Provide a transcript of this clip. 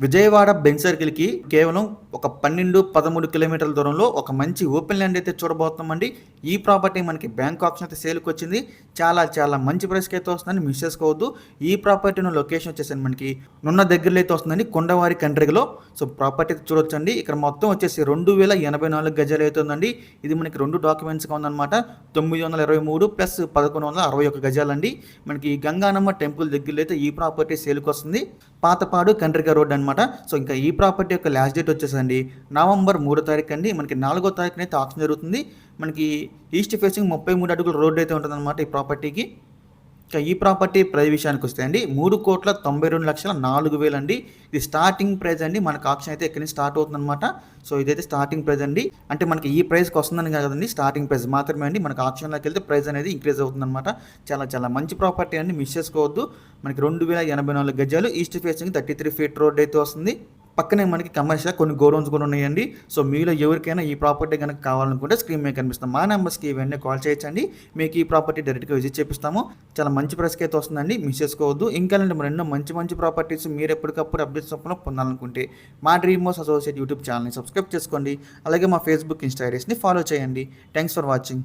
Vijayawada Benz సర్కిల్‌కి కేవలం ఒక 12, 13 కిలోమీటర్ల దూరంలో ఒక మంచి ఓపెన్ ల్యాండ్ అయితే చూడబోతున్నామండి. ఈ ప్రాపర్టీ మనకి బ్యాంక్ ఆప్షన్ అయితే సేల్‌కొచ్చింది. చాలా మంచి ప్రైస్‌కి అయితే వస్తుందండి. మిస్ చేసుకోవద్దు. ఈ ప్రాపర్టీ ఉన్న లొకేషన్ వచ్చేసండి మనకి నున్న దగ్గరలో అయితే వస్తుందండి. కొండవారి కండ్రిగలో. సో ప్రాపర్టీ అయితే చూడొచ్చండి. ఇక్కడ మొత్తం వచ్చేసి 2084 గజాలు అయితే ఉందండి. ఇది మనకి 2 డాక్యుమెంట్స్‌గా ఉందన్నమాట. 923 ప్లస్ 1161 గజాలండి. మనకి గంగానమ్మ టెంపుల్ దగ్గరలో అయితే ఈ ప్రాపర్టీ సేల్‌కొస్తుంది. పాతపాడు కండ్రిగ రోడ్ అనమాట. సో ఇంకా ఈ ప్రాపర్టీ యొక్క లాస్ట్ డేట్ వచ్చేసండి నవంబర్ 3వ తారీఖు అండి. మనకి 4వ తారీఖున అయితే ఆక్షన్ జరుగుతుంది. మనకి ఈస్ట్ ఫేసింగ్ 33 అడుగుల రోడ్ అయితే ఉంటుందన్నమాట ఈ ప్రాపర్టీకి. ఇక ఈ ప్రాపర్టీ ప్రైస్ విషయానికి వస్తే అండి 3,92,04,000 అండి. ఇది స్టార్టింగ్ ప్రైస్ అండి. మనకు ఆక్షన్ అయితే ఎక్కడి నుంచి స్టార్ట్ అవుతుందన్నమాట. సో ఇదైతే స్టార్టింగ్ ప్రైస్ అండి. అంటే మనకి ఈ ప్రైస్కి వస్తుందని కదండి, స్టార్టింగ్ ప్రైస్ మాత్రమే అండి. మనకు ఆక్షన్లోకి వెళ్తే ప్రైస్ అనేది ఇంక్రీజ్ అవుతుందన్నమాట. చాలా మంచి ప్రాపర్టీ అండి, మిస్ చేసుకోవద్దు. మనకి 2084 గజాలు, ఈస్ట్ ఫేసింగ్ 33 ఫీట్ రోడ్ అయితే వస్తుంది. పక్కనే మనకి కమర్షియల్ కొన్ని గోడౌన్స్ కూడా ఉన్నాయండి. సో మీలో ఎవరికైనా ఈ ప్రాపర్టీ కనుక కావాలనుకుంటే స్క్రీన్ మీద కనిపిస్తాం మా నెంబర్స్కి ఇవన్నీ కాల్ చేయొచ్చండి. మీకు ఈ ప్రాపర్టీ డైరెక్ట్గా విజిట్ చేపిస్తాము. చాలా మంచి ప్రైస్కి అయితే వస్తుందండి, మిస్ చేసుకోవద్దు. ఇంకా మరి ఎన్నో మంచి ప్రాపర్టీస్ మీరు ఎప్పటికప్పుడు అప్డేట్స్ చొప్పున పొందాలనుకుంటే మా డ్రీమ్ హౌస్ అసోసియేట్ యూట్యూబ్ ఛానల్ని సబ్స్క్రైబ్ చేసుకోండి. అలాగే మా ఫేస్బుక్, ఇన్స్టా ఐడీస్ని ఫాలో చేయండి. Thanks for watching.